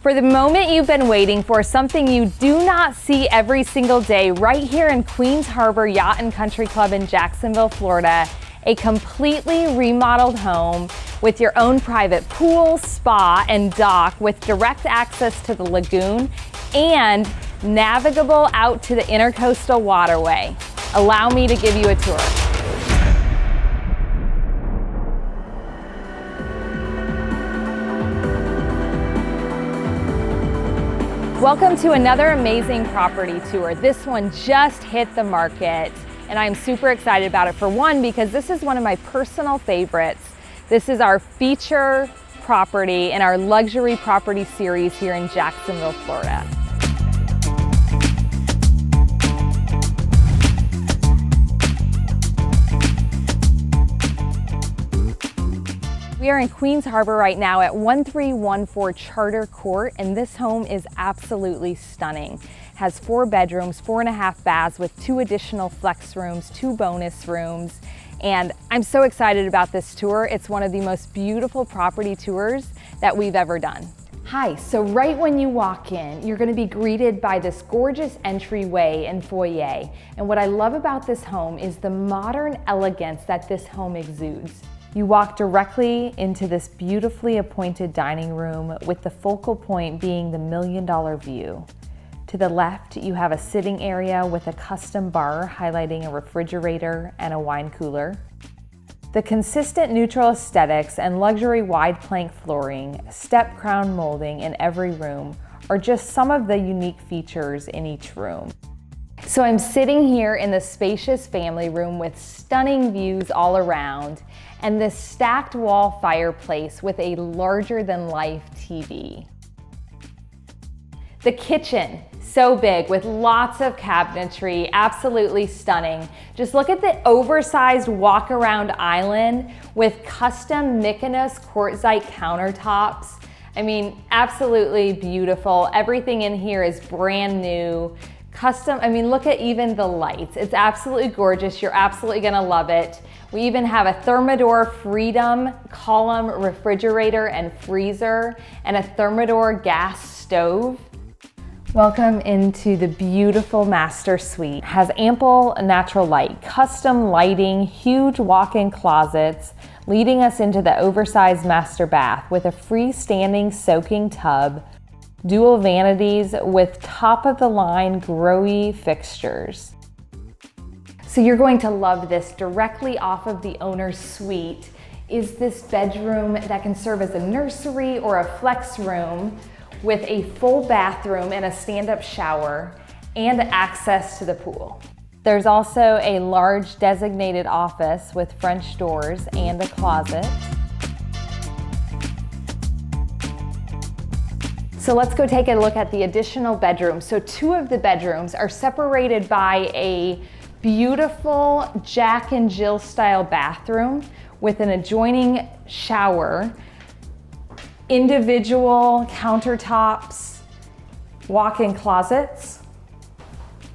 For the moment you've been waiting for, something you do not see every single day, right here in Queens Harbour Yacht and Country Club in Jacksonville, Florida, a completely remodeled home with your own private pool, spa, and dock with direct access to the lagoon and navigable out to the intercoastal waterway. Allow me to give you a tour. Welcome to another amazing property tour. This one just hit the market and I'm super excited about it. For one, because this is one of my personal favorites. This is our feature property in our luxury property series here in Jacksonville, Florida. We are in Queens Harbour right now at 1314 Charter Court, and this home is absolutely stunning. It has 4 bedrooms, 4.5 baths with 2 additional flex rooms, 2 bonus rooms, and I'm so excited about this tour. It's one of the most beautiful property tours that we've ever done. Hi, so right when you walk in, you're going to be greeted by this gorgeous entryway and foyer, and what I love about this home is the modern elegance that this home exudes. You walk directly into this beautifully appointed dining room with the focal point being the $1 million view. To the left, you have a sitting area with a custom bar highlighting a refrigerator and a wine cooler. The consistent neutral aesthetics and luxury wide plank flooring, step crown molding in every room are just some of the unique features in each room. So I'm sitting here in the spacious family room with stunning views all around and this stacked wall fireplace with a larger than life TV. The kitchen, so big with lots of cabinetry, absolutely stunning. Just look at the oversized walk around island with custom Mykonos quartzite countertops. I mean, absolutely beautiful. Everything in here is brand new. Custom, I mean, look at even the lights. It's absolutely gorgeous. You're absolutely gonna love it. We even have a Thermador Freedom column refrigerator and freezer and a Thermador gas stove. Welcome into the beautiful master suite. It has ample natural light, custom lighting, huge walk-in closets, leading us into the oversized master bath with a freestanding soaking tub, dual vanities with top-of-the-line growy fixtures. So you're going to love this. Directly off of the owner's suite is this bedroom that can serve as a nursery or a flex room with a full bathroom and a stand-up shower and access to the pool. There's also a large designated office with French doors and a closet. So let's go take a look at the additional bedrooms. So 2 of the bedrooms are separated by a beautiful Jack and Jill style bathroom with an adjoining shower, individual countertops, walk-in closets,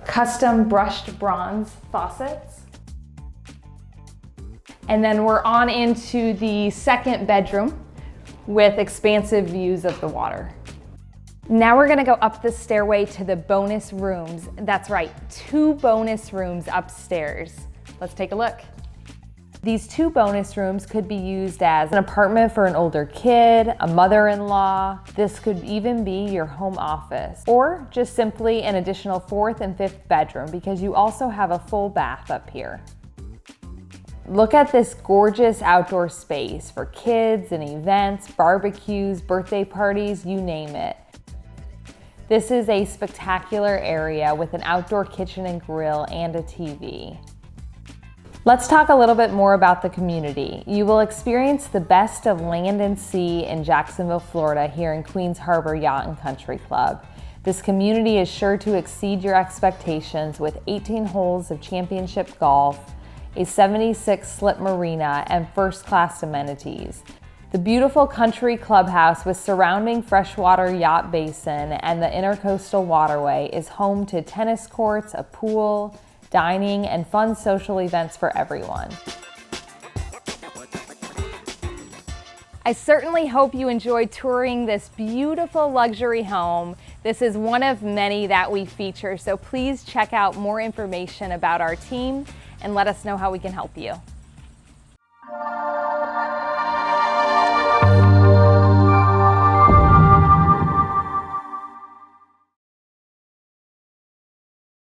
custom brushed bronze faucets. And then we're on into the 2nd bedroom with expansive views of the water. Now we're gonna go up the stairway to the bonus rooms. That's right, 2 bonus rooms upstairs. Let's take a look. These 2 bonus rooms could be used as an apartment for an older kid, a mother-in-law. This could even be your home office, or just simply an additional 4th and 5th bedroom because you also have a full bath up here. Look at this gorgeous outdoor space for kids and events, barbecues, birthday parties, you name it. This is a spectacular area with an outdoor kitchen and grill and a TV. Let's talk a little bit more about the community. You will experience the best of land and sea in Jacksonville, Florida here in Queens Harbour Yacht and Country Club. This community is sure to exceed your expectations with 18 holes of championship golf, a 76 slip marina, and first-class amenities. The beautiful country clubhouse with surrounding freshwater yacht basin and the intercoastal waterway is home to tennis courts, a pool, dining, and fun social events for everyone. I certainly hope you enjoyed touring this beautiful luxury home. This is one of many that we feature, so please check out more information about our team and let us know how we can help you.